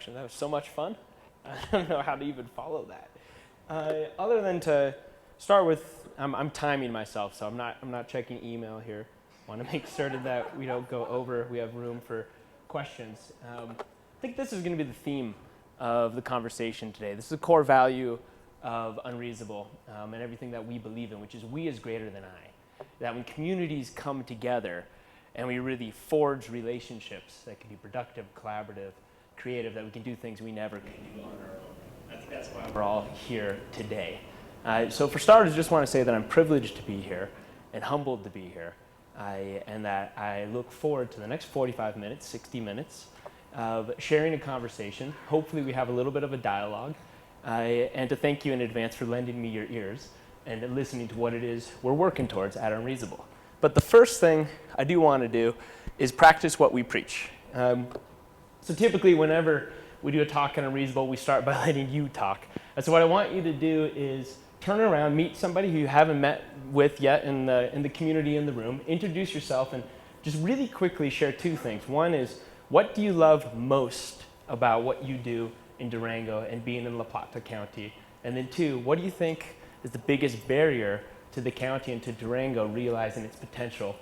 introduction. That was so much fun. I don't know how to even follow that. Other than to start with, I'm timing myself, so I'm not checking email here. I want to make certain that we don't go over. We have room for questions. I think this is going to be the theme of the conversation today. This is a core value of Unreasonable and everything that we believe in, which is we is greater than I. That when communities come together and we really forge relationships that can be productive, collaborative, creative, that we can do things we never could do on our own. I think that's why we're all here today. So for starters, I just want to say that I'm privileged to be here and humbled to be here. And that I look forward to the next 45 minutes, 60 minutes of sharing a conversation. Hopefully we have a little bit of a dialogue. And to thank you in advance for lending me your ears and listening to what it is we're working towards at Unreasonable. But the first thing I do want to do is practice what we preach. So typically whenever we do a talk at Unreasonable, we start by letting you talk. And so what I want you to do is turn around, meet somebody who you haven't met with yet in the community in the room, introduce yourself, and just really quickly share two things. One is, what do you love most about what you do in Durango and being in La Plata County? And then two, what do you think is the biggest barrier to the county and to Durango realizing its potential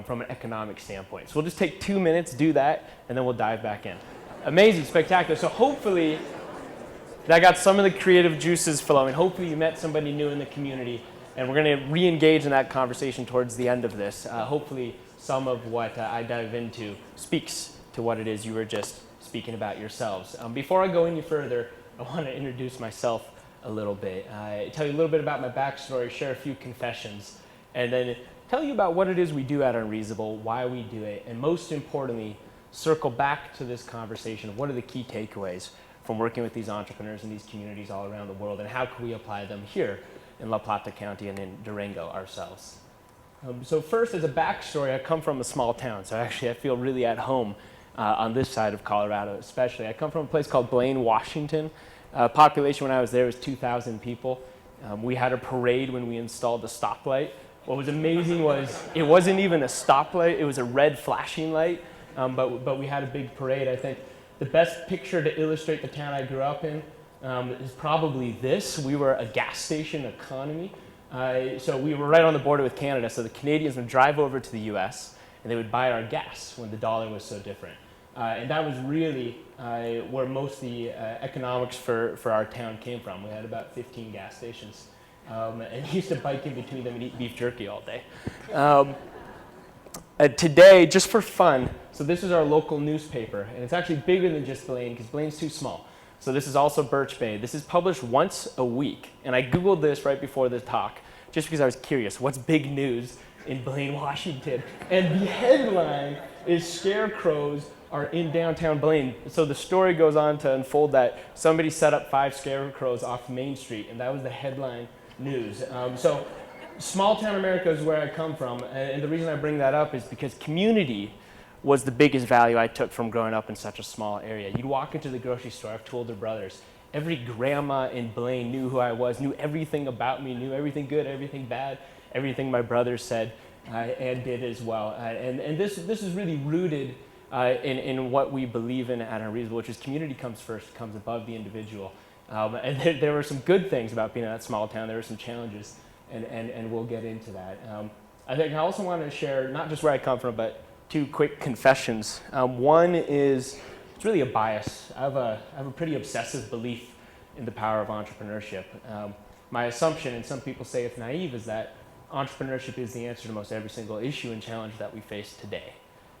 from an economic standpoint? So we'll just take 2 minutes, do that, and then we'll dive back in. Amazing, spectacular. So hopefully that got some of the creative juices flowing. Hopefully you met somebody new in the community, and we're going to re-engage in that conversation towards the end of this. Hopefully some of what I dive into speaks to what it is you were just speaking about yourselves. Before I go any further, I want to introduce myself a little bit, tell you a little bit about my backstory, share a few confessions, and then tell you about what it is we do at Unreasonable, why we do it, and most importantly, circle back to this conversation of what are the key takeaways from working with these entrepreneurs in these communities all around the world, and how can we apply them here in La Plata County and in Durango ourselves. So first, as a backstory, I come from a small town, so actually I feel really at home on this side of Colorado especially. I come from a place called Blaine, Washington. Population when I was there was 2,000 people. We had a parade when we installed the stoplight. What was amazing was it wasn't even a stoplight, it was a red flashing light, but we had a big parade. I think the best picture to illustrate the town I grew up in is probably this. We were a gas station economy. So we were right on the border with Canada, so the Canadians would drive over to the US and they would buy our gas when the dollar was so different. And that was really where most of the economics for our town came from. We had about 15 gas stations. And used to bike in between them and eat beef jerky all day. Today, just for fun, so this is our local newspaper. And it's actually bigger than just Blaine, because Blaine's too small. So this is also Birch Bay. This is published once a week. And I Googled this right before the talk, just because I was curious, what's big news in Blaine, Washington? And the headline is "Scarecrows are in downtown Blaine." So the story goes on to unfold that somebody set up 5 scarecrows off Main Street, and that was the headline news. So small town America is where I come from, and the reason I bring that up is because community was the biggest value I took from growing up in such a small area. You'd walk into the grocery store, I have 2 older brothers. Every grandma in Blaine knew who I was, knew everything about me, knew everything good, everything bad, everything my brothers said and did as well. And this is really rooted in what we believe in at Unreasonable, which is community comes first, comes above the individual. And there were some good things about being in that small town. There were some challenges, and we'll get into that. I think I also wanted to share not just where I come from, but 2 quick confessions. One is, it's really a bias. I have a pretty obsessive belief in the power of entrepreneurship. My assumption, and some people say it's naive, is that entrepreneurship is the answer to most every single issue and challenge that we face today.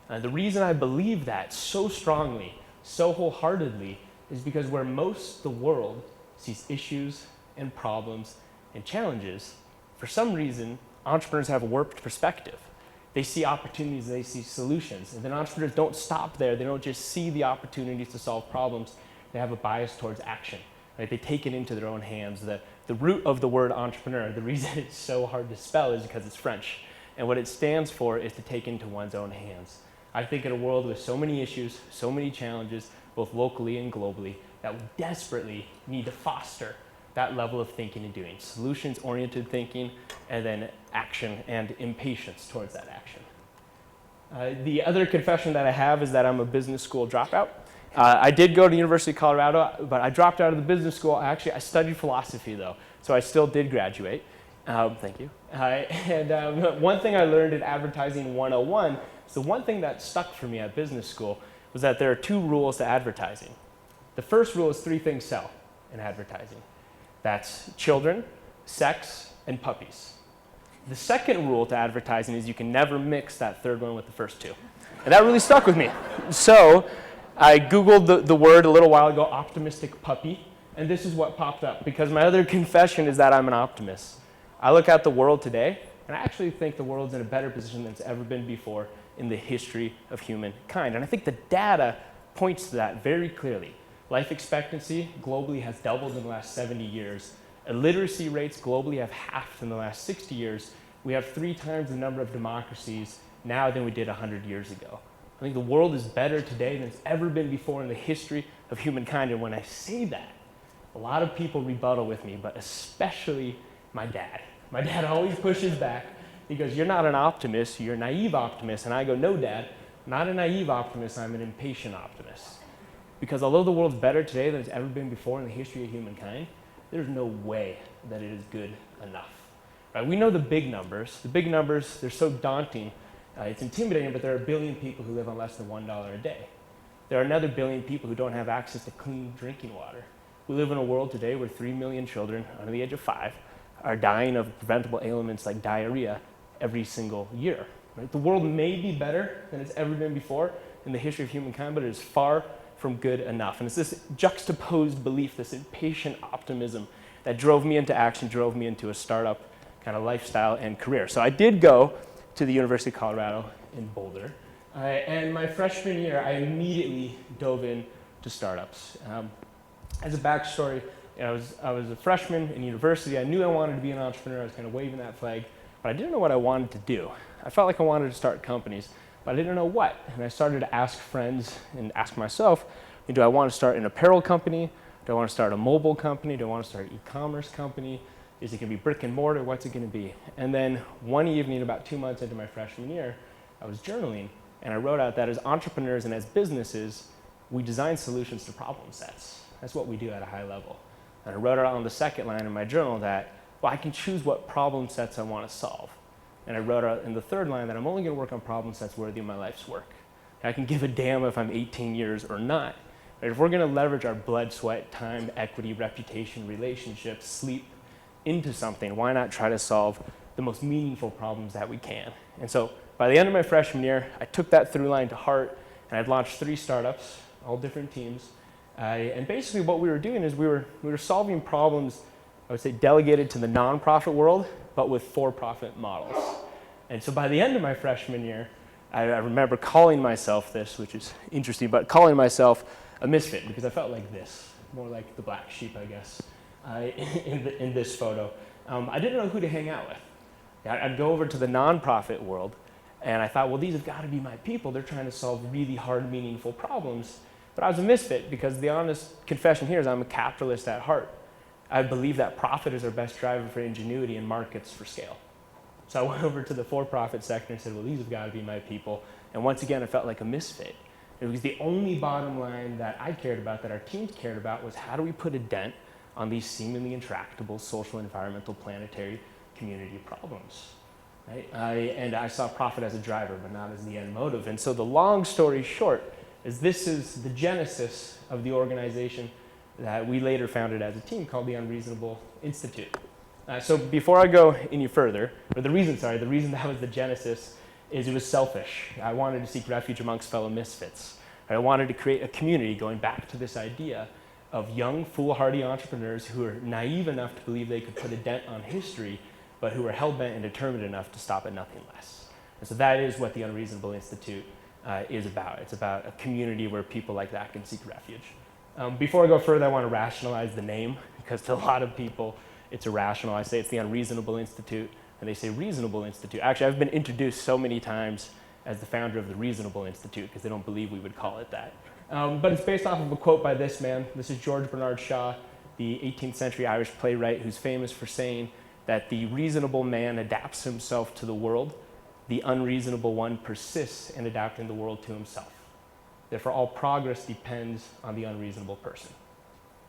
The reason I believe that so strongly, so wholeheartedly, is because where most of the world sees issues and problems and challenges, for some reason, entrepreneurs have a warped perspective. They see opportunities, they see solutions. And then entrepreneurs don't stop there. They don't just see the opportunities to solve problems. They have a bias towards action. Right? They take it into their own hands. The root of the word entrepreneur, the reason it's so hard to spell is because it's French. And what it stands for is to take into one's own hands. I think in a world with so many issues, so many challenges, both locally and globally, that we desperately need to foster that level of thinking and doing. Solutions-oriented thinking, and then action and impatience towards that action. The other confession that I have is that I'm a business school dropout. I did go to the University of Colorado, but I dropped out of the business school. I studied philosophy, though, so I still did graduate. Thank you. One thing I learned in Advertising 101, so one thing that stuck for me at business school was that there are 2 rules to advertising. The first rule is 3 things sell in advertising. That's children, sex, and puppies. The second rule to advertising is you can never mix that third one with the first 2. And that really stuck with me. So I Googled the word a little while ago, optimistic puppy, and this is what popped up, because my other confession is that I'm an optimist. I look at the world today, and I actually think the world's in a better position than it's ever been before in the history of humankind. And I think the data points to that very clearly. Life expectancy globally has doubled in the last 70 years. Illiteracy rates globally have halved in the last 60 years. We have 3 times the number of democracies now than we did 100 years ago. I think the world is better today than it's ever been before in the history of humankind. And when I say that, a lot of people rebuttal with me, but especially my dad. My dad always pushes back. He goes, "You're not an optimist, you're a naive optimist." And I go, "No, Dad, I'm not a naive optimist, I'm an impatient optimist." Because although the world's better today than it's ever been before in the history of humankind, there's no way that it is good enough. Right? We know the big numbers. The big numbers, they're so daunting. It's intimidating, but there are 1 billion people who live on less than $1 a day. There are another 1 billion people who don't have access to clean drinking water. We live in a world today where 3 million children under the age of 5 are dying of preventable ailments like diarrhea every single year. Right? The world may be better than it's ever been before in the history of humankind, but it is far from good enough. And it's this juxtaposed belief, this impatient optimism that drove me into action, drove me into a startup kind of lifestyle and career. So I did go to the University of Colorado in Boulder. And my freshman year, I immediately dove into startups. As a backstory, I was a freshman in university. I knew I wanted to be an entrepreneur. I was kind of waving that flag, but I didn't know what I wanted to do. I felt like I wanted to start companies, but I didn't know what. And I started to ask friends and ask myself, do I want to start an apparel company? Do I want to start a mobile company? Do I want to start an e-commerce company? Is it going to be brick and mortar? What's it going to be? And then one evening, about 2 months into my freshman year, I was journaling, and I wrote out that as entrepreneurs and as businesses, we design solutions to problem sets. That's what we do at a high level. And I wrote out on the second line in my journal that, well, I can choose what problem sets I want to solve. And I wrote out in the third line that I'm only going to work on problem sets worthy of my life's work. And I can give a damn if I'm 18 years or not. Right? If we're going to leverage our blood, sweat, time, equity, reputation, relationships, sleep into something, why not try to solve the most meaningful problems that we can? And so by the end of my freshman year, I took that through line to heart, and I'd launched 3 startups, all different teams. And basically what we were doing is we were solving problems, I would say, delegated to the nonprofit world, but with for-profit models. And so by the end of my freshman year, I remember calling myself this, which is interesting, but calling myself a misfit, because I felt like this, more like the black sheep, I guess, in this photo. I didn't know who to hang out with. I'd go over to the nonprofit world, and I thought, well, these have got to be my people. They're trying to solve really hard, meaningful problems. But I was a misfit, because the honest confession here is I'm a capitalist at heart. I believe that profit is our best driver for ingenuity and markets for scale. So I went over to the for-profit sector and said, well, these have got to be my people. And once again, I felt like a misfit. It was the only bottom line that I cared about, that our teams cared about, was how do we put a dent on these seemingly intractable social, environmental, planetary, community problems. Right? And I saw profit as a driver, but not as the end motive. And so the long story short is this is the genesis of the organization that we later founded as a team called the Unreasonable Institute. So before I go any further, or the reason that was the genesis is it was selfish. I wanted to seek refuge amongst fellow misfits. I wanted to create a community, going back to this idea of young, foolhardy entrepreneurs who are naive enough to believe they could put a dent on history, but who are hell-bent and determined enough to stop at nothing less. And so that is what the Unreasonable Institute is about. It's about a community where people like that can seek refuge. Before I go further, I want to rationalize the name, because to a lot of people, it's irrational. I say it's the Unreasonable Institute, and they say Reasonable Institute. Actually, I've been introduced so many times as the founder of the Reasonable Institute, because they don't believe we would call it that. But it's based off of a quote by this man. This is George Bernard Shaw, the 18th century Irish playwright, who's famous for saying that the reasonable man adapts himself to the world. The unreasonable one persists in adapting the world to himself. therefore all progress depends on the unreasonable person.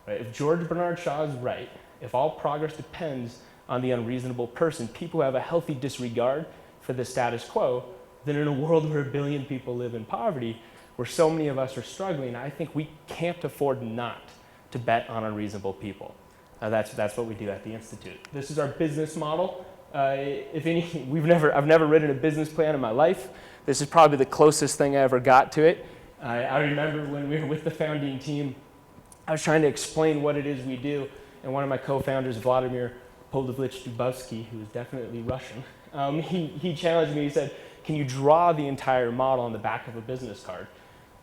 Right? If George Bernard Shaw is right, if all progress depends on the unreasonable person, people who have a healthy disregard for the status quo, then in a world where 1 billion people live in poverty, where so many of us are struggling, I think we can't afford not to bet on unreasonable people. That's what we do at the Institute. This is our business model. I've never written a business plan in my life. This is probably the closest thing I ever got to it. I remember when we were with the founding team, I was trying to explain what it is we do, and one of my co-founders, Vladimir Poldovich Dubovsky, who is definitely Russian, he challenged me. He said, "Can you draw the entire model on the back of a business card?"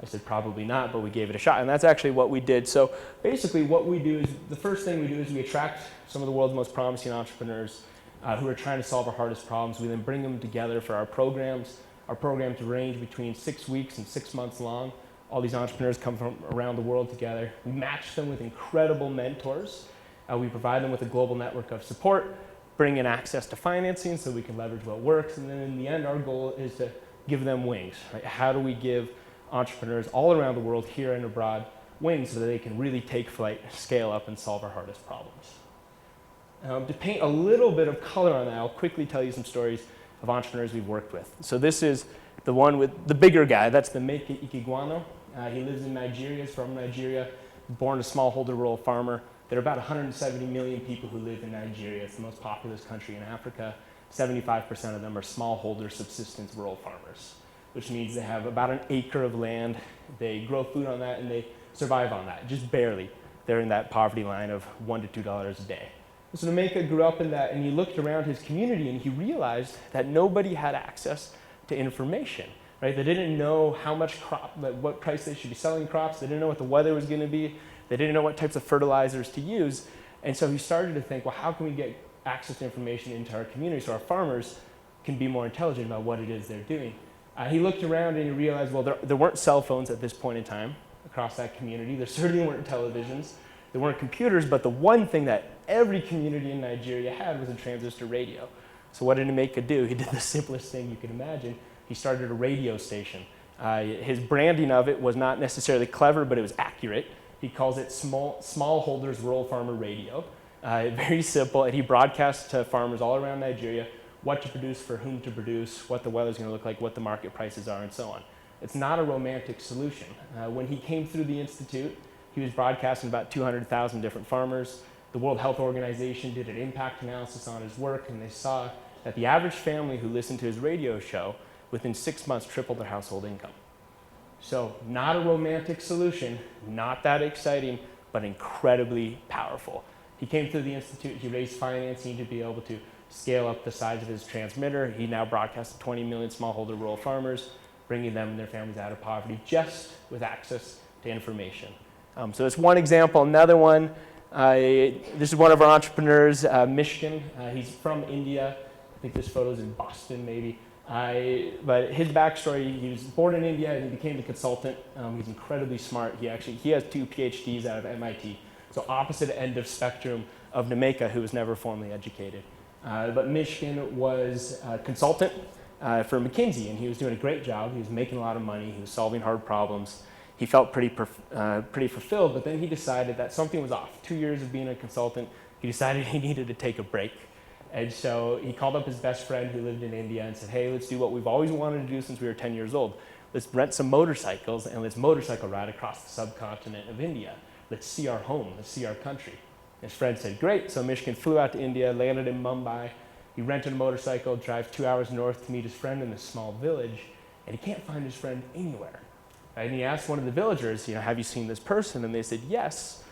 I said, "Probably not," but we gave it a shot, and that's actually what we did. So basically what we do is, the first thing we do is we attract some of the world's most promising entrepreneurs who are trying to solve our hardest problems. We then bring them together for our programs. Our programs range between 6 weeks and 6 months long. All these entrepreneurs come from around the world together. We match them with incredible mentors. We provide them with a global network of support, bring in access to financing so we can leverage what works, and then in the end, our goal is to give them wings. Right? How do we give entrepreneurs all around the world, here and abroad, wings so that they can really take flight, scale up, and solve our hardest problems? To paint a little bit of color on that, I'll quickly tell you some stories of entrepreneurs we've worked with. So this is the one with the bigger guy. That's the Meke Ikiguano. He lives in Nigeria. He's from Nigeria, born a smallholder rural farmer. There are about 170 million people who live in Nigeria. It's the most populous country in Africa. 75% of them are smallholder subsistence rural farmers, which means they have about an acre of land. They grow food on that and they survive on that, just barely. They're in that poverty line of $1 to $2 a day. So Nemeka grew up in that, and he looked around his community and he realized that nobody had access to information, right? They didn't know how much what price they should be selling crops. They didn't know what the weather was going to be. They didn't know what types of fertilizers to use. And so he started to think, well, how can we get access to information into our community so our farmers can be more intelligent about what it is they're doing? He looked around and he realized, well, there weren't cell phones at this point in time across that community. There certainly weren't televisions. There weren't computers, but the one thing that every community in Nigeria had was a transistor radio. So what did Nemeka do? He did the simplest thing you could imagine. He started a radio station. His branding of it was not necessarily clever, but it was accurate. He calls it Smallholders Rural Farmer Radio. Very simple, and he broadcasts to farmers all around Nigeria what to produce, for whom to produce, what the weather's going to look like, what the market prices are, and so on. It's not a romantic solution. When he came through the Institute, he was broadcasting about 200,000 different farmers. The World Health Organization did an impact analysis on his work, and they saw that the average family who listened to his radio show within 6 months tripled their household income. So not a romantic solution, not that exciting, but incredibly powerful. He came through the Institute, he raised financing to be able to scale up the size of his transmitter. He now broadcasts to 20 million smallholder rural farmers, bringing them and their families out of poverty just with access to information. So it's one example. Another one, this is one of our entrepreneurs, Mishkin. He's from India. I think this photo's in Boston, maybe. But his backstory, he was born in India and he became a consultant. He's incredibly smart. He has 2 PhDs out of MIT. So opposite end of spectrum of Nemeka, who was never formally educated. But Mishkin was a consultant for McKinsey, and he was doing a great job. He was making a lot of money. He was solving hard problems. He felt pretty fulfilled, but then he decided that something was off. 2 years of being a consultant, he decided he needed to take a break. And so he called up his best friend who lived in India and said, hey, let's do what we've always wanted to do since we were 10 years old. Let's rent some motorcycles and let's motorcycle ride across the subcontinent of India. Let's see our home, let's see our country. His friend said, great. So Mishkin flew out to India, landed in Mumbai. He rented a motorcycle, drive 2 hours north to meet his friend in this small village, and he can't find his friend anywhere. Right? And he asked one of the villagers, have you seen this person? And they said, yes.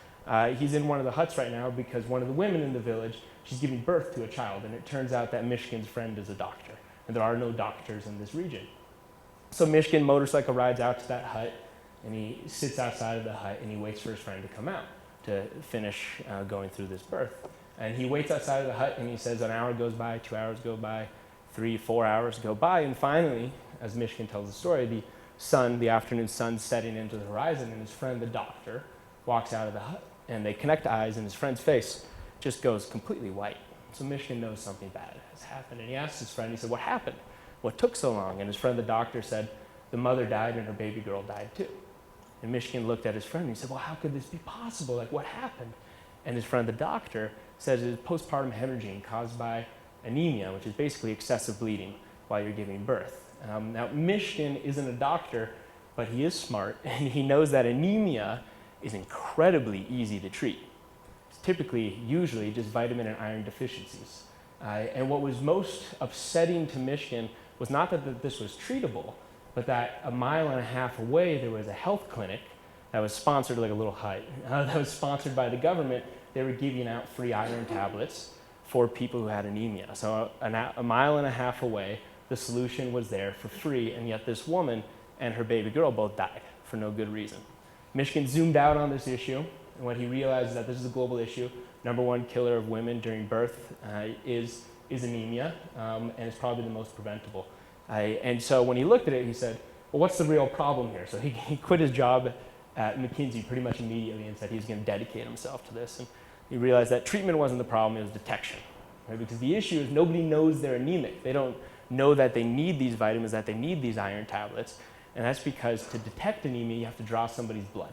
He's in one of the huts right now because one of the women in the village, she's giving birth to a child. And it turns out that Mishkin's friend is a doctor. And there are no doctors in this region. So Mishkin motorcycle rides out to that hut, and he sits outside of the hut, and he waits for his friend to come out to finish going through this birth. And he waits outside of the hut, and he says an hour goes by, 2 hours go by, 3, 4 hours go by. And finally, as Mishkin tells the story, the afternoon sun's setting into the horizon, and his friend, the doctor, walks out of the hut, and they connect eyes, and his friend's face just goes completely white. So Mishkin knows something bad has happened, and he asks his friend, he said, what happened? What took so long? And his friend, the doctor, said, the mother died and her baby girl died too. And Michigan looked at his friend and he said, well, how could this be possible? Like, what happened? And his friend, the doctor, says it is postpartum hemorrhaging caused by anemia, which is basically excessive bleeding while you're giving birth. Now, Michigan isn't a doctor, but he is smart, and he knows that anemia is incredibly easy to treat. It's typically, usually, just vitamin and iron deficiencies. And what was most upsetting to Michigan was not that this was treatable, but that a mile and a half away there was a health clinic that was sponsored, like a little hut, that was sponsored by the government. They were giving out free iron tablets for people who had anemia. So a mile and a half away, the solution was there for free, and yet this woman and her baby girl both died for no good reason. Michigan zoomed out on this issue, and what he realized is that this is a global issue. Number one killer of women during birth is anemia, and it's probably the most preventable. And so when he looked at it, he said, well, what's the real problem here? So he quit his job at McKinsey pretty much immediately and said he was going to dedicate himself to this. And he realized that treatment wasn't the problem, it was detection. Right? Because the issue is nobody knows they're anemic. They don't know that they need these vitamins, that they need these iron tablets. And that's because to detect anemia, you have to draw somebody's blood.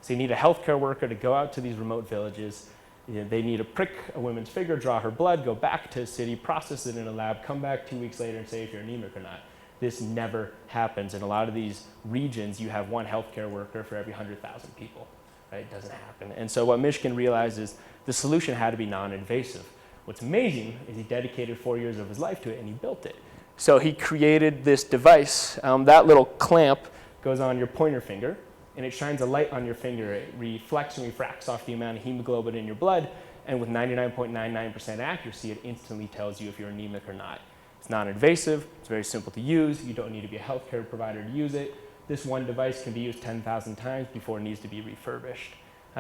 So you need a healthcare worker to go out to these remote villages. They need to prick a woman's finger, draw her blood, go back to a city, process it in a lab, come back 2 weeks later and say if you're anemic or not. This never happens. In a lot of these regions, you have one healthcare worker for every 100,000 people. Right? It doesn't happen. And so what Michigan realized is the solution had to be non-invasive. What's amazing is he dedicated 4 years of his life to it, and he built it. So he created this device. That little clamp goes on your pointer finger, and it shines a light on your finger. It reflects and refracts off the amount of hemoglobin in your blood, and with 99.99% accuracy, it instantly tells you if you're anemic or not. It's non-invasive, it's very simple to use, you don't need to be a healthcare provider to use it. This one device can be used 10,000 times before it needs to be refurbished.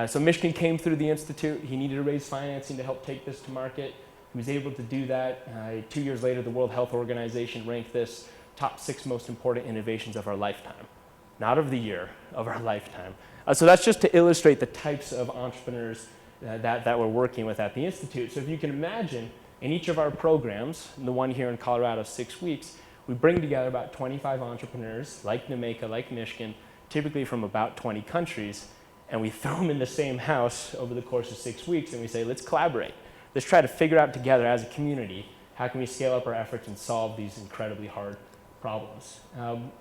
So Michigan came through the Institute. He needed to raise financing to help take this to market. He was able to do that. 2 years later, the World Health Organization ranked this top 6 most important innovations of our lifetime. Not of the year, of our lifetime. So that's just to illustrate the types of entrepreneurs that we're working with at the Institute. So if you can imagine, in each of our programs, the one here in Colorado, 6 weeks, we bring together about 25 entrepreneurs, like Jamaica, like Michigan, typically from about 20 countries, and we throw them in the same house over the course of 6 weeks, and we say, let's collaborate. Let's try to figure out together as a community, how can we scale up our efforts and solve these incredibly hard problems.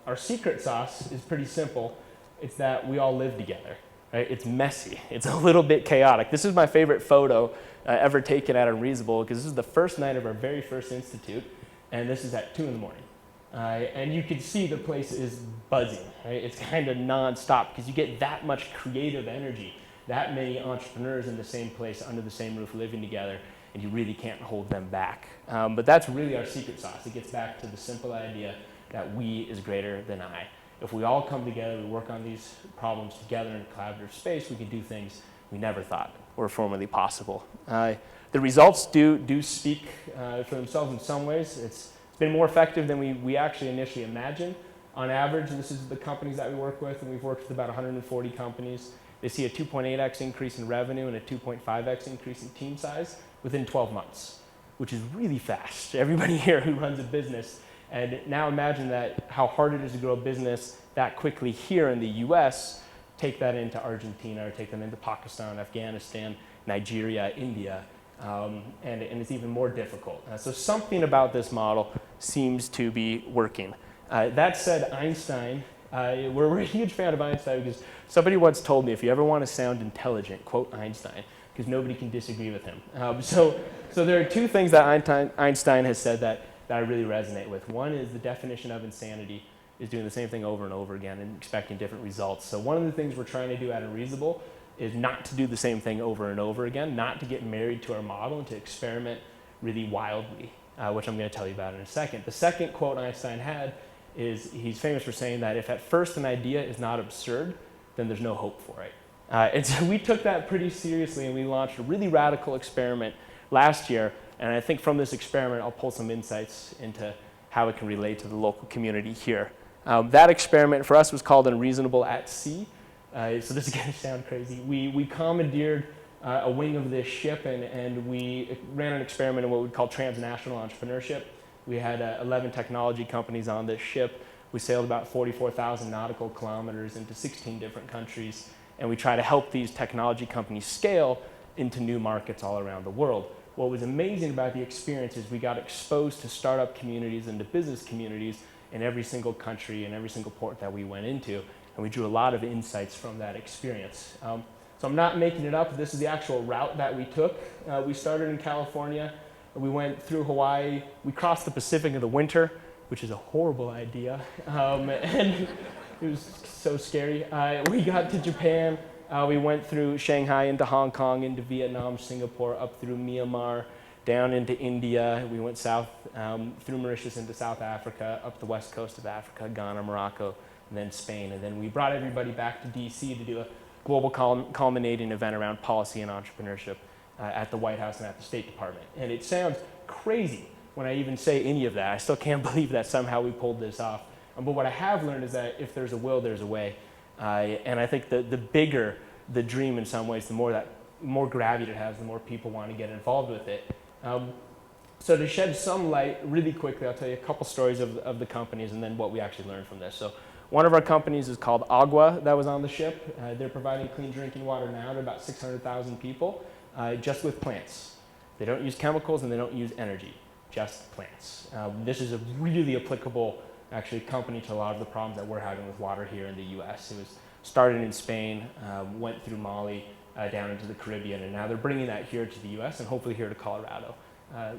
Our secret sauce is pretty simple. It's that we all live together. Right? It's messy. It's a little bit chaotic. This is my favorite photo ever taken at Unreasonable, because this is the first night of our very first institute, and this is at 2 in the morning. And you can see the place is buzzing. Right? It's kind of nonstop because you get that much creative energy, that many entrepreneurs in the same place, under the same roof, living together, and you really can't hold them back. But that's really our secret sauce. It gets back to the simple idea that we is greater than I. If we all come together, we work on these problems together in a collaborative space, we can do things we never thought were formerly possible. The results do speak for themselves in some ways. It's been more effective than we actually initially imagined. On average, this is the companies that we work with, and we've worked with about 140 companies. They see a 2.8x increase in revenue and a 2.5x increase in team size within 12 months, which is really fast. Everybody here who runs a business, and now imagine that how hard it is to grow a business that quickly here in the US, take that into Argentina, or take them into Pakistan, Afghanistan, Nigeria, India, and it's even more difficult. So something about this model seems to be working. That said, Einstein, we're a huge fan of Einstein because somebody once told me, if you ever want to sound intelligent, quote Einstein, because nobody can disagree with him. So there are two things that Einstein has said that I really resonate with. One is the definition of insanity is doing the same thing over and over again and expecting different results. So one of the things we're trying to do at Unreasonable is not to do the same thing over and over again, not to get married to our model and to experiment really wildly, which I'm going to tell you about in a second. The second quote Einstein had is, he's famous for saying that if at first an idea is not absurd, then there's no hope for it. And so we took that pretty seriously, and we launched a really radical experiment last year. And I think from this experiment, I'll pull some insights into how it can relate to the local community here. That experiment for us was called Unreasonable at Sea. So this is going to sound crazy. We commandeered a wing of this ship, and we ran an experiment in what we call transnational entrepreneurship. We had 11 technology companies on this ship. We sailed about 44,000 nautical kilometers into 16 different countries, and we try to help these technology companies scale into new markets all around the world. What was amazing about the experience is we got exposed to startup communities and to business communities in every single country and every single port that we went into, and we drew a lot of insights from that experience. So I'm not making it up. This is the actual route that we took. We started in California. We went through Hawaii. We crossed the Pacific in the winter, which is a horrible idea. And it was so scary. We got to Japan. We went through Shanghai into Hong Kong, into Vietnam, Singapore, up through Myanmar, down into India. We went south through Mauritius into South Africa, up the west coast of Africa, Ghana, Morocco, and then Spain. And then we brought everybody back to DC to do a global culminating event around policy and entrepreneurship at the White House and at the State Department. And it sounds crazy when I even say any of that. I still can't believe that somehow we pulled this off. But what I have learned is that if there's a will, there's a way. And I think the bigger the dream in some ways, the more gravity it has, the more people want to get involved with it. So to shed some light really quickly, I'll tell you a couple stories of the companies and then what we actually learned from this. So one of our companies is called Agua, that was on the ship. They're providing clean drinking water now to about 600,000 people, just with plants. They don't use chemicals and they don't use energy, just plants. This is a really applicable, actually, company to a lot of the problems that we're having with water here in the US. It was started in Spain, went through Mali, down into the Caribbean, and now they're bringing that here to the US and hopefully here to Colorado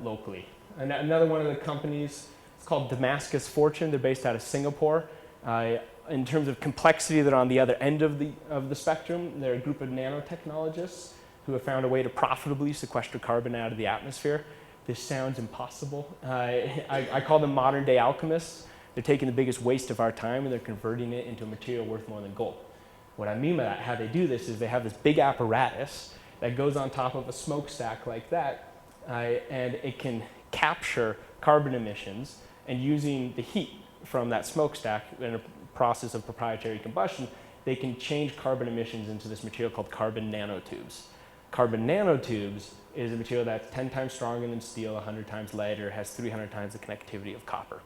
locally. And another one of the companies, it's called Damascus Fortune. They're based out of Singapore. In terms of complexity, they're on the other end of the spectrum. They're a group of nanotechnologists who have found a way to profitably sequester carbon out of the atmosphere. This sounds impossible. I call them modern day alchemists. They're taking the biggest waste of our time and they're converting it into a material worth more than gold. What I mean by that, how they do this is they have this big apparatus that goes on top of a smokestack like that, and it can capture carbon emissions, and using the heat from that smokestack in a process of proprietary combustion, they can change carbon emissions into this material called carbon nanotubes. Carbon nanotubes is a material that's 10 times stronger than steel, 100 times lighter, has 300 times the connectivity of copper.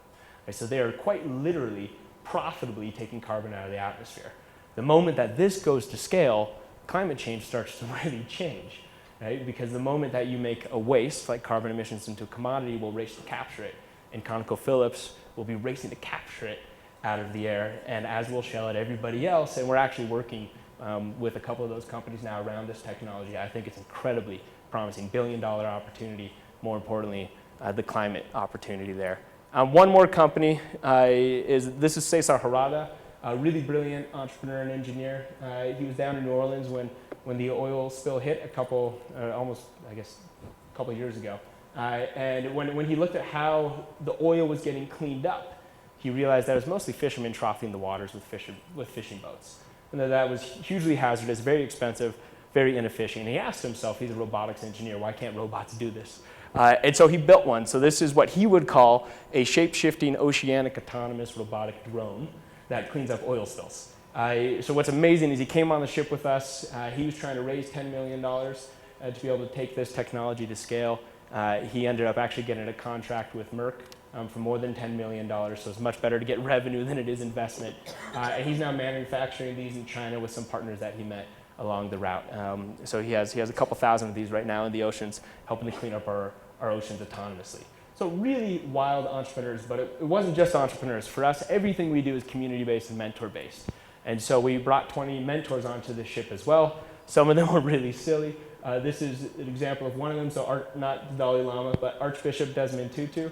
Right, so they are quite literally profitably taking carbon out of the atmosphere. The moment that this goes to scale, climate change starts to really change, right? Because the moment that you make a waste, like carbon emissions, into a commodity, we'll race to capture it. And ConocoPhillips will be racing to capture it out of the air, and as will Shell and everybody else. And we're actually working with a couple of those companies now around this technology. I think it's incredibly promising, billion-dollar opportunity, more importantly, the climate opportunity there. One more company this is Cesar Harada, a really brilliant entrepreneur and engineer. He was down in New Orleans when the oil spill hit almost a couple years ago. And when he looked at how the oil was getting cleaned up, he realized that it was mostly fishermen troughing the waters with fishing boats. And that was hugely hazardous, very expensive, very inefficient. And he asked himself, he's a robotics engineer, why can't robots do this? And so he built one. So this is what he would call a shape-shifting oceanic autonomous robotic drone that cleans up oil spills. So what's amazing is he came on the ship with us. He was trying to raise $10 million to be able to take this technology to scale. He ended up actually getting a contract with Merck for more than $10 million, so it's much better to get revenue than it is investment. And he's now manufacturing these in China with some partners that he met along the route. So he has a couple thousand of these right now in the oceans, helping to clean up our oceans autonomously. So really wild entrepreneurs, but it wasn't just entrepreneurs. For us, everything we do is community-based and mentor-based. And so we brought 20 mentors onto the ship as well. Some of them were really silly. This is an example of one of them, so not the Dalai Lama, but Archbishop Desmond Tutu.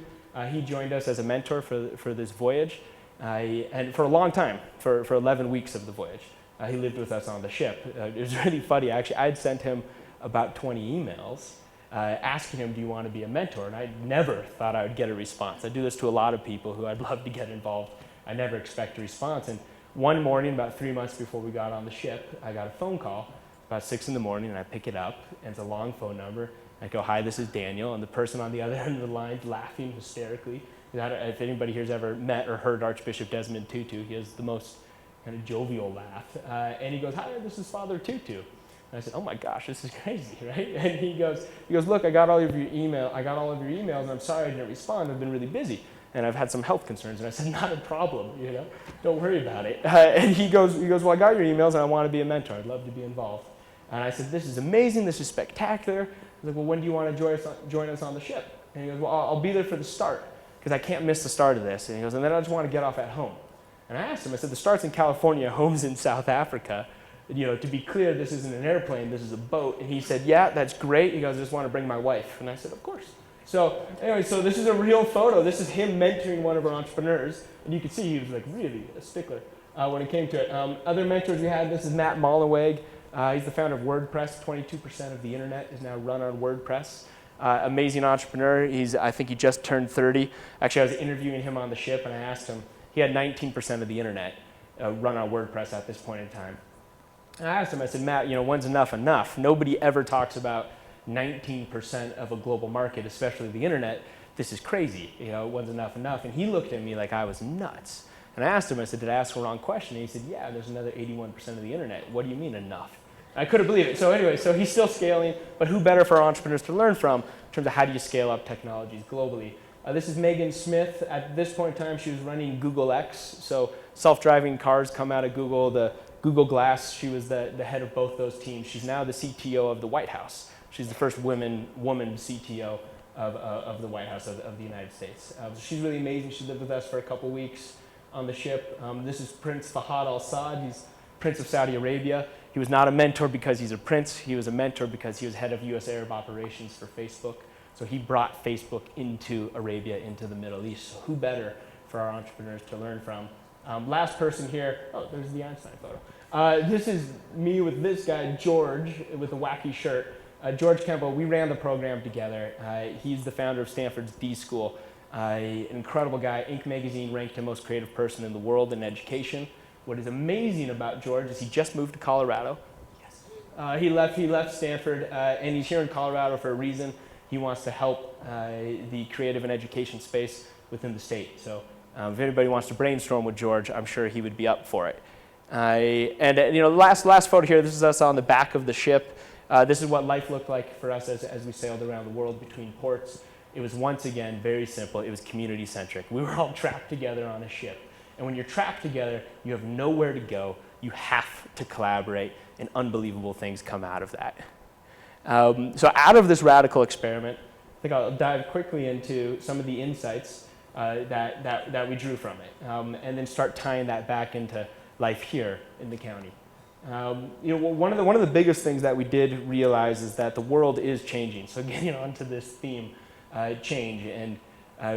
He joined us as a mentor for this voyage, and for a long time, for 11 weeks of the voyage. He lived with us on the ship. It was really funny, actually. I'd sent him about 20 emails asking him, do you want to be a mentor? And I never thought I would get a response. I do this to a lot of people who I'd love to get involved. I never expect a response. And one morning, about 3 months before we got on the ship, I got a phone call about 6 in the morning, and I pick it up, and it's a long phone number. I go, hi, this is Daniel, and the person on the other end of the line is laughing hysterically. If anybody here's ever met or heard Archbishop Desmond Tutu, he has the most kind of jovial laugh. And he goes, hi, this is Father Tutu. And I said, oh my gosh, this is crazy, right? And he goes, look, I got all of your emails, and I'm sorry I didn't respond. I've been really busy, and I've had some health concerns. And I said, not a problem, don't worry about it. And he goes, well, I got your emails, and I want to be a mentor. I'd love to be involved. And I said, this is amazing. This is spectacular. I was like, well, when do you want to join us on the ship? And he goes, well, I'll be there for the start, because I can't miss the start of this. And he goes, and then I just want to get off at home. And I asked him, I said, the start's in California, home's in South Africa. To be clear, this isn't an airplane, this is a boat. And he said, yeah, that's great. He goes, I just want to bring my wife. And I said, of course. So anyway, so this is a real photo. This is him mentoring one of our entrepreneurs. And you can see he was like really a stickler when it came to it. Other mentors we had, this is Matt Mullenweg. He's the founder of WordPress. 22% of the internet is now run on WordPress. Amazing entrepreneur. I think he just turned 30. Actually, I was interviewing him on the ship, and I asked him, he had 19% of the internet run on WordPress at this point in time. And I asked him, I said, Matt, when's enough enough? Nobody ever talks about 19% of a global market, especially the internet. This is crazy. When's enough enough? And he looked at me like I was nuts. And I asked him, I said, did I ask the wrong question? And he said, yeah, there's another 81% of the internet. What do you mean enough? I couldn't believe it. So anyway, so he's still scaling, but who better for entrepreneurs to learn from in terms of how do you scale up technologies globally? This is Megan Smith. At this point in time, she was running Google X. So self-driving cars come out of Google. The Google Glass, she was the head of both those teams. She's now the CTO of the White House. She's the first woman CTO of the White House of the United States. So she's really amazing. She lived with us for a couple weeks on the ship. This is Prince Fahad Al Saud. He's Prince of Saudi Arabia. He was not a mentor because he's a prince. He was a mentor because he was head of US Arab operations for Facebook. So he brought Facebook into Arabia, into the Middle East. So who better for our entrepreneurs to learn from? Last person here, oh, there's the Einstein photo. This is me with this guy, George, with a wacky shirt. George Campbell, we ran the program together. He's the founder of Stanford's D School. An incredible guy. Inc. magazine ranked him most creative person in the world in education. What is amazing about George is he just moved to Colorado. Yes. He left Stanford, and he's here in Colorado for a reason. He wants to help the creative and education space within the state. So if anybody wants to brainstorm with George, I'm sure he would be up for it. Last photo here, this is us on the back of the ship. This is what life looked like for us as we sailed around the world between ports. It was once again very simple. It was community-centric. We were all trapped together on a ship. And when you're trapped together, you have nowhere to go. You have to collaborate, and unbelievable things come out of that. So out of this radical experiment, I think I'll dive quickly into some of the insights that we drew from it, and then start tying that back into life here in the county. One of the biggest things that we did realize is that the world is changing. So getting onto this theme, change, and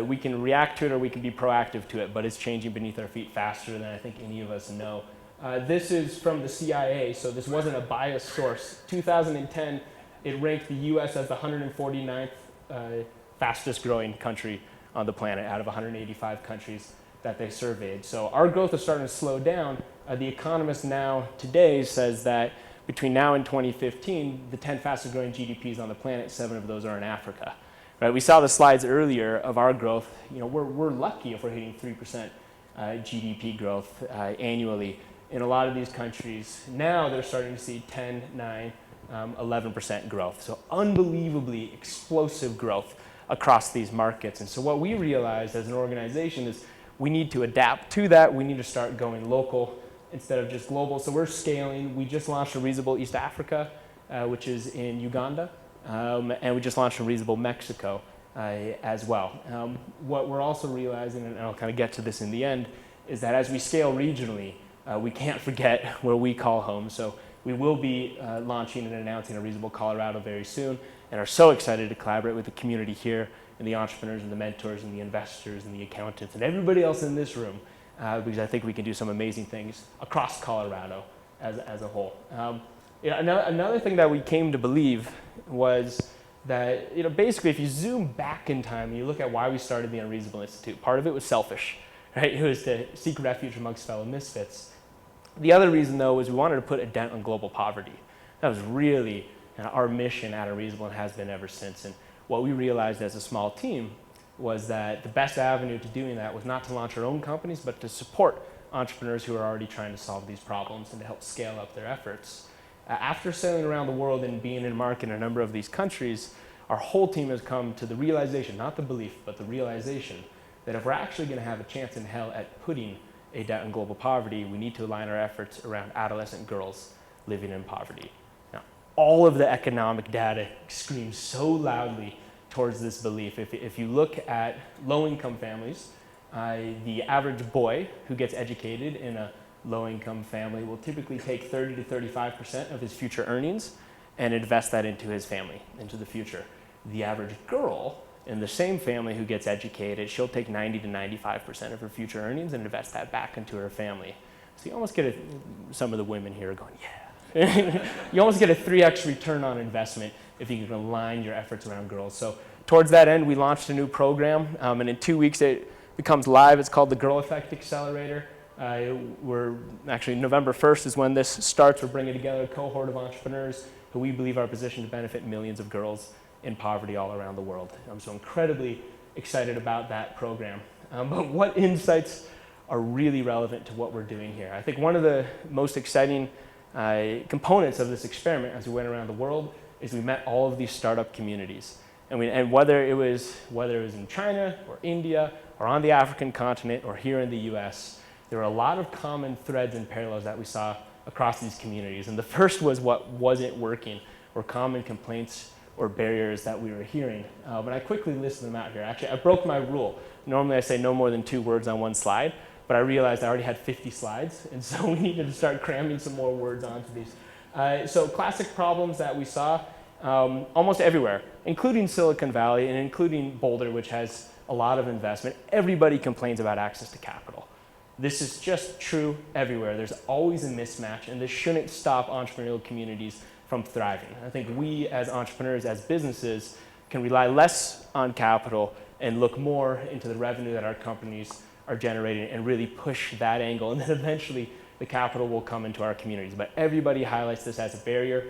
we can react to it or we can be proactive to it, but it's changing beneath our feet faster than I think any of us know. This is from the CIA, so this wasn't a biased source. 2010, it ranked the US as the 149th fastest growing country on the planet out of 185 countries that they surveyed. So our growth is starting to slow down. The Economist now today says that between now and 2015, the 10 fastest growing GDPs on the planet, 7 of those are in Africa. Right? We saw the slides earlier of our growth. We're lucky if we're hitting 3% GDP growth annually. In a lot of these countries, now they're starting to see 10, 9, 11% growth. So unbelievably explosive growth across these markets. And so what we realized as an organization is we need to adapt to that. We need to start going local instead of just global. So we're scaling. We just launched a Reasonable East Africa, which is in Uganda. And we just launched a Reasonable Mexico as well. What we're also realizing, and I'll kind of get to this in the end, is that as we scale regionally, we can't forget where we call home. So we will be launching and announcing a Reasonable Colorado very soon, and are so excited to collaborate with the community here and the entrepreneurs and the mentors and the investors and the accountants and everybody else in this room, because I think we can do some amazing things across Colorado as a whole. Another thing that we came to believe was that, basically if you zoom back in time and you look at why we started the Unreasonable Institute, part of it was selfish, right? It was to seek refuge amongst fellow misfits. The other reason, though, was we wanted to put a dent on global poverty. That was really our mission at Unreasonable and has been ever since. And what we realized as a small team was that the best avenue to doing that was not to launch our own companies, but to support entrepreneurs who are already trying to solve these problems and to help scale up their efforts. After sailing around the world and being in a market in a number of these countries, our whole team has come to the realization, not the belief, but the realization that if we're actually going to have a chance in hell at putting a doubt in global poverty, we need to align our efforts around adolescent girls living in poverty. Now, all of the economic data screams so loudly towards this belief. If you look at low-income families, the average boy who gets educated in a low-income family will typically take 30 to 35% of his future earnings and invest that into his family, into the future. The average girl in the same family who gets educated, she'll take 90 to 95% of her future earnings and invest that back into her family. So you almost get some of the women here are going, yeah. You almost get a 3x return on investment if you can align your efforts around girls. So towards that end, we launched a new program, and in 2 weeks it becomes live. It's called the Girl Effect Accelerator. We're actually, November 1st is when this starts. We're bringing together a cohort of entrepreneurs who we believe are positioned to benefit millions of girls in poverty all around the world. I'm so incredibly excited about that program. But what insights are really relevant to what we're doing here? I think one of the most exciting components of this experiment as we went around the world is we met all of these startup communities. And whether it was in China or India or on the African continent or here in the US, there were a lot of common threads and parallels that we saw across these communities. And the first was what wasn't working, or common complaints or barriers that we were hearing. But I quickly listed them out here. Actually, I broke my rule. Normally I say no more than 2 words on one slide, but I realized I already had 50 slides, and so we needed to start cramming some more words onto these. So classic problems that we saw almost everywhere, including Silicon Valley and including Boulder, which has a lot of investment. Everybody complains about access to capital. This is just true everywhere. There's always a mismatch, and this shouldn't stop entrepreneurial communities from thriving. I think we as entrepreneurs, as businesses, can rely less on capital and look more into the revenue that our companies are generating and really push that angle, and then eventually the capital will come into our communities. But everybody highlights this as a barrier.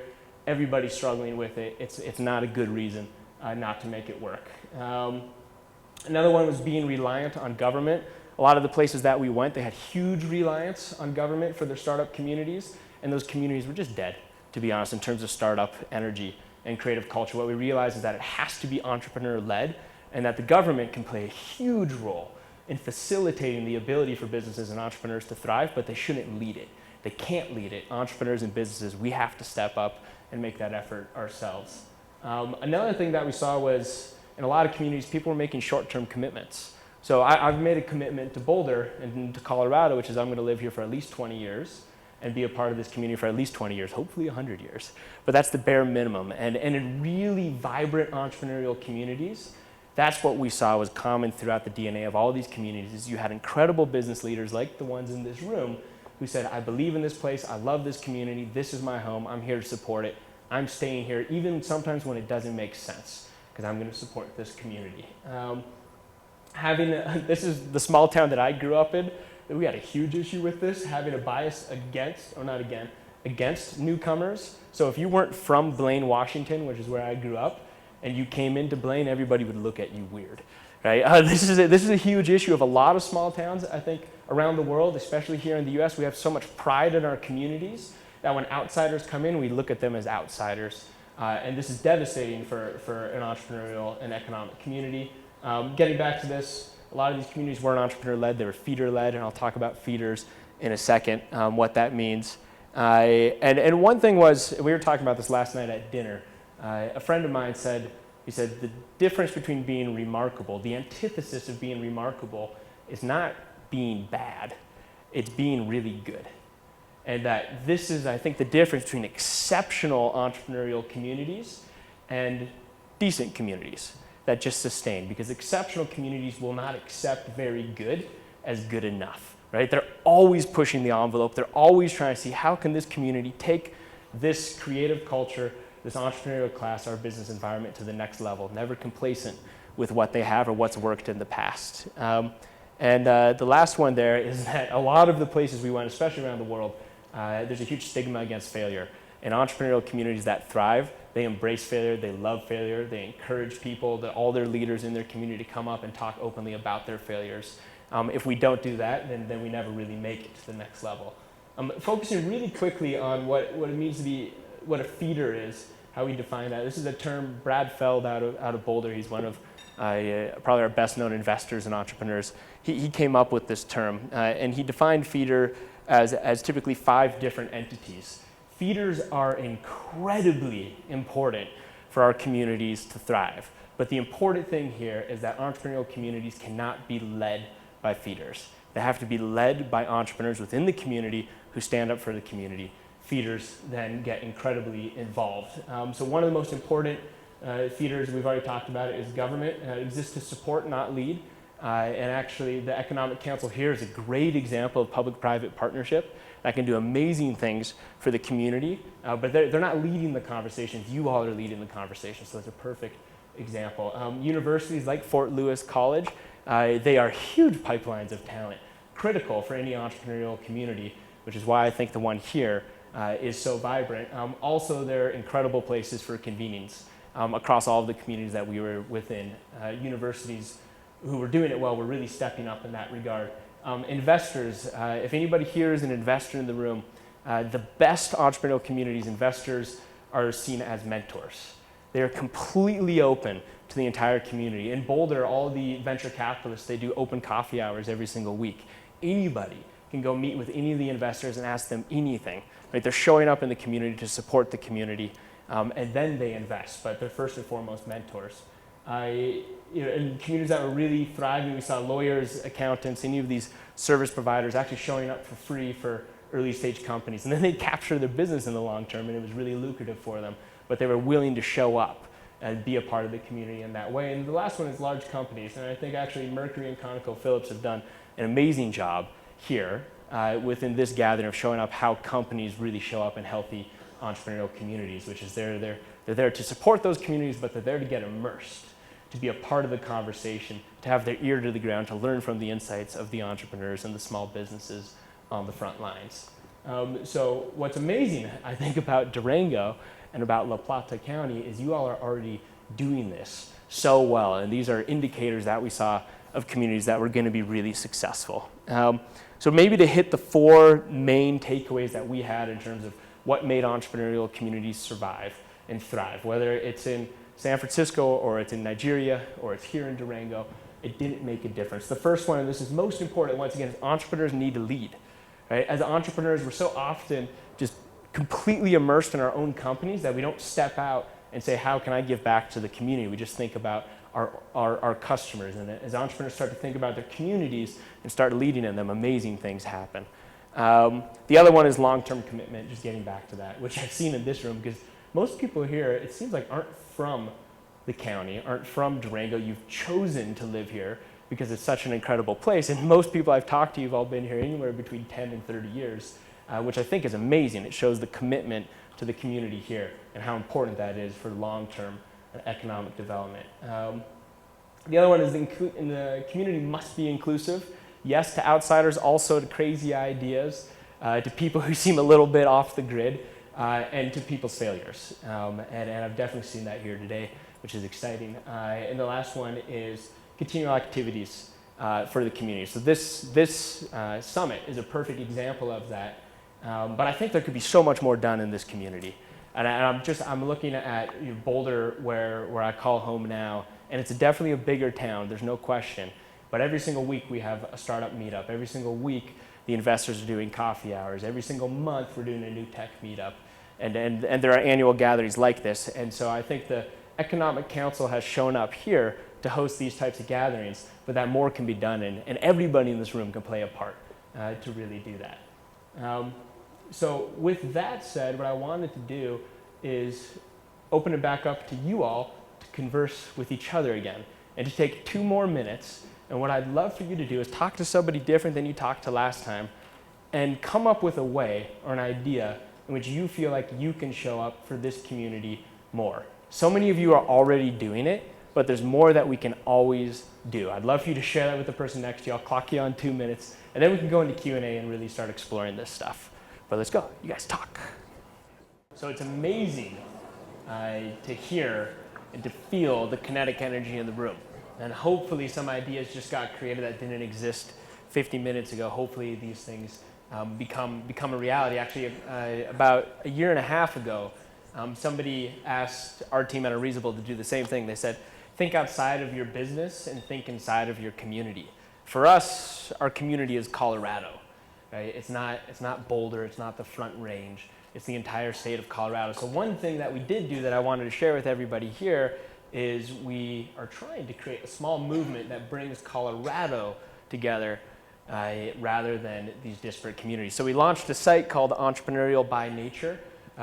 Everybody's struggling with it. It's not a good reason not to make it work. Another one was being reliant on government. A lot of the places that we went, they had huge reliance on government for their startup communities, and those communities were just dead, to be honest, in terms of startup energy and creative culture. What we realized is that it has to be entrepreneur-led, and that the government can play a huge role in facilitating the ability for businesses and entrepreneurs to thrive, but they shouldn't lead it. They can't lead it. Entrepreneurs and businesses, we have to step up and make that effort ourselves. Another thing that we saw was, in a lot of communities, people were making short-term commitments. So I've made a commitment to Boulder and to Colorado, which is I'm going to live here for at least 20 years and be a part of this community for at least 20 years, hopefully 100 years. But that's the bare minimum. And in really vibrant entrepreneurial communities, that's what we saw was common throughout the DNA of all these communities. Is you had incredible business leaders like the ones in this room who said, I believe in this place, I love this community, this is my home, I'm here to support it, I'm staying here, even sometimes when it doesn't make sense, because I'm going to support this community. This is the small town that I grew up in. We had a huge issue with this, having a bias against newcomers. So if you weren't from Blaine, Washington, which is where I grew up, and you came into Blaine, everybody would look at you weird, right? This is a huge issue of a lot of small towns, I think, around the world, especially here in the US. We have so much pride in our communities that when outsiders come in, we look at them as outsiders. And this is devastating for an entrepreneurial and economic community. Getting back to this, a lot of these communities weren't entrepreneur-led, they were feeder-led, and I'll talk about feeders in a second, what that means. And one thing was, we were talking about this last night at dinner. A friend of mine said, the difference between being remarkable, the antithesis of being remarkable is not being bad, it's being really good. And that this is, I think, the difference between exceptional entrepreneurial communities and decent communities that just sustain, because exceptional communities will not accept very good as good enough, right? They're always pushing the envelope. They're always trying to see how can this community take this creative culture, this entrepreneurial class, our business environment to the next level, never complacent with what they have or what's worked in the past. The last one there is that a lot of the places we went, especially around the world, there's a huge stigma against failure. In entrepreneurial communities that thrive, they embrace failure, they love failure, they encourage people, all their leaders in their community to come up and talk openly about their failures. If we don't do that, then we never really make it to the next level. Focusing really quickly on what it means to be what a feeder is, how we define that. This is a term Brad Feld out of Boulder. He's one of probably our best known investors and entrepreneurs. He came up with this term, and he defined feeder as typically 5 different entities. Feeders are incredibly important for our communities to thrive. But the important thing here is that entrepreneurial communities cannot be led by feeders. They have to be led by entrepreneurs within the community who stand up for the community. Feeders then get incredibly involved. So one of the most important feeders, we've already talked about it, is government. It exists to support, not lead. And actually, the Economic Council here is a great example of public-private partnership that can do amazing things for the community. But they're not leading the conversations. You all are leading the conversation, so it's a perfect example. Universities like Fort Lewis College, they are huge pipelines of talent, critical for any entrepreneurial community, which is why I think the one here is so vibrant. Also, they're incredible places for convenience across all of the communities that we were within. Universities who were doing it well were really stepping up in that regard. Investors, if anybody here is an investor in the room, the best entrepreneurial communities, investors are seen as mentors. They are completely open to the entire community. In Boulder, all the venture capitalists, they do open coffee hours every single week. Anybody can go meet with any of the investors and ask them anything. Right? They're showing up in the community to support the community, and then they invest, but they're first and foremost mentors. In communities that were really thriving, we saw lawyers, accountants, any of these service providers actually showing up for free for early stage companies. And then they capture their business in the long term, and it was really lucrative for them. But they were willing to show up and be a part of the community in that way. And the last one is large companies. And I think actually Mercury and ConocoPhillips have done an amazing job here within this gathering of showing up how companies really show up in healthy entrepreneurial communities, which is they're there to support those communities, but they're there to get immersed, to be a part of the conversation, to have their ear to the ground, to learn from the insights of the entrepreneurs and the small businesses on the front lines. So what's amazing, I think, about Durango and about La Plata County is you all are already doing this so well. And these are indicators that we saw of communities that were going to be really successful. So maybe to hit the 4 main takeaways that we had in terms of what made entrepreneurial communities survive and thrive, whether it's in San Francisco or it's in Nigeria or it's here in Durango, it didn't make a difference. The first one, and this is most important, once again, is entrepreneurs need to lead. Right? As entrepreneurs, we're so often just completely immersed in our own companies that we don't step out and say, how can I give back to the community? We just think about our customers. And as entrepreneurs start to think about their communities and start leading in them, amazing things happen. The other one is long-term commitment, just getting back to that, which I've seen in this room, because most people here, it seems like, aren't from the county, aren't from Durango. You've chosen to live here because it's such an incredible place. And most people I've talked to, you've all been here anywhere between 10 and 30 years, which I think is amazing. It shows the commitment to the community here and how important that is for long-term economic development. The other one is the community must be inclusive. Yes, to outsiders, also to crazy ideas, to people who seem a little bit off the grid, and to people's failures. And I've definitely seen that here today, which is exciting. And the last one is continual activities for the community. So this summit is a perfect example of that. But I think there could be so much more done in this community. And I'm looking at Boulder, where I call home now, and it's definitely a bigger town, there's no question. But every single week we have a startup meetup. Every single week the investors are doing coffee hours. Every single month we're doing a new tech meetup. And there are annual gatherings like this. And so I think the Economic Council has shown up here to host these types of gatherings, but that more can be done, and everybody in this room can play a part to really do that. So with that said, what I wanted to do is open it back up to you all to converse with each other again, and to take 2 more minutes. And what I'd love for you to do is talk to somebody different than you talked to last time, and come up with a way or an idea in which you feel like you can show up for this community more. So many of you are already doing it, but there's more that we can always do. I'd love for you to share that with the person next to you. I'll clock you on 2 minutes, and then we can go into Q&A and really start exploring this stuff. But let's go. You guys talk. So it's amazing to hear and to feel the kinetic energy in the room. And hopefully some ideas just got created that didn't exist 50 minutes ago. Hopefully these things become a reality. Actually, about a year and a half ago, Somebody asked our team at Unreasonable to do the same thing. They said, think outside of your business and think inside of your community. For us, our community is Colorado. Right? It's not Boulder, it's not the Front Range, it's the entire state of Colorado. So one thing that we did do that I wanted to share with everybody here is we are trying to create a small movement that brings Colorado together rather than these disparate communities. So we launched a site called Entrepreneurial by Nature.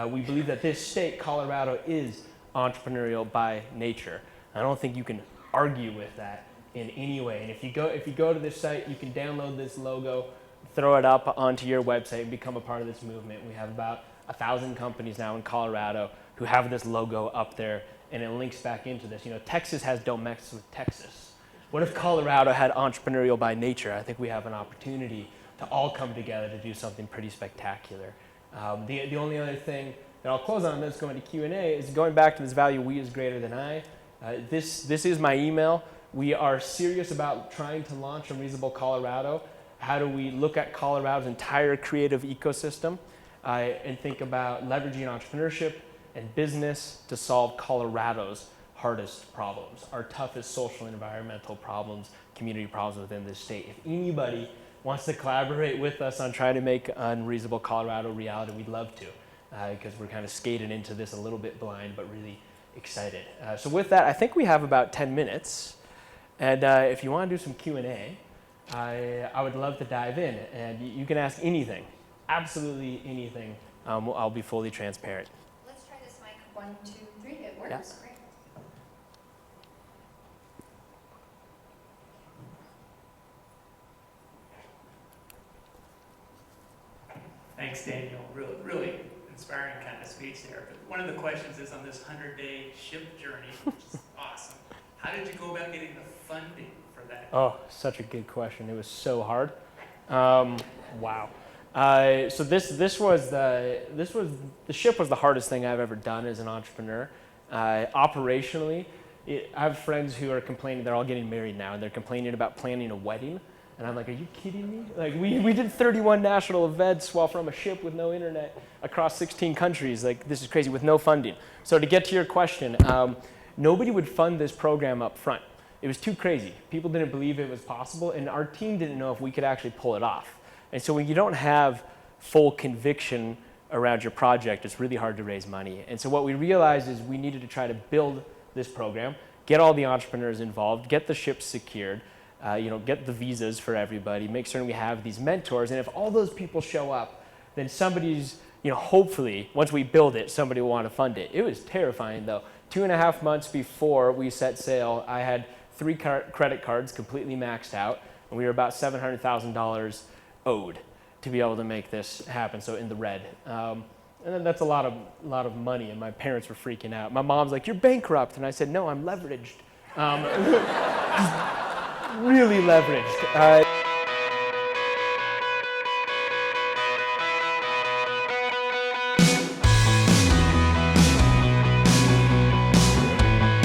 We believe that this state, Colorado, is entrepreneurial by nature. I don't think you can argue with that in any way. And if you go to this site, you can download this logo, throw it up onto your website, and become a part of this movement. We have about 1,000 companies now in Colorado who have this logo up there, and it links back into this. You know, Texas has Don't Mess with Texas. What if Colorado had Entrepreneurial by Nature? I think we have an opportunity to all come together to do something pretty spectacular. The only other thing that I'll close on this going to Q&A is going back to this value, we is greater than I. This is my email. We are serious about trying to launch Unreasonable Colorado. How do we look at Colorado's entire creative ecosystem and think about leveraging entrepreneurship and business to solve Colorado's hardest problems, our toughest social and environmental problems, community problems within this state. If anybody wants to collaborate with us on trying to make Unreasonable Colorado reality, we'd love to, because we're kind of skated into this a little bit blind, but really excited. So with that, I think we have about 10 minutes. And if you want to do some Q&A, I would love to dive in. And you can ask anything, absolutely anything. I'll be fully transparent. Let's try this mic. 1, 2, 3. It works. Yeah. Great. Thanks, Daniel. Really inspiring kind of speech there. But one of the questions is on this 100-day ship journey, which is awesome. How did you go about getting the funding for that? Oh, such a good question. It was so hard. Wow. So the ship was the hardest thing I've ever done as an entrepreneur. Operationally, I have friends who are complaining, they're all getting married now, and they're complaining about planning a wedding. And I'm like, are you kidding me? Like, we did 31 national events while from a ship with no internet across 16 countries. Like, this is crazy, with no funding. So to get to your question, nobody would fund this program up front. It was too crazy. People didn't believe it was possible, and our team didn't know if we could actually pull it off. And so when you don't have full conviction around your project, it's really hard to raise money. And so what we realized is we needed to try to build this program, get all the entrepreneurs involved, get the ships secured, get the visas for everybody, make certain we have these mentors. And if all those people show up, then somebody's, hopefully, once we build it, somebody will want to fund it. It was terrifying, though. 2.5 months before we set sail, I had 3 credit cards completely maxed out, and we were about $700,000 owed to be able to make this happen, so in the red. And then that's a lot of money, and my parents were freaking out. My mom's like, "You're bankrupt," and I said, "No, I'm leveraged." Really leveraged.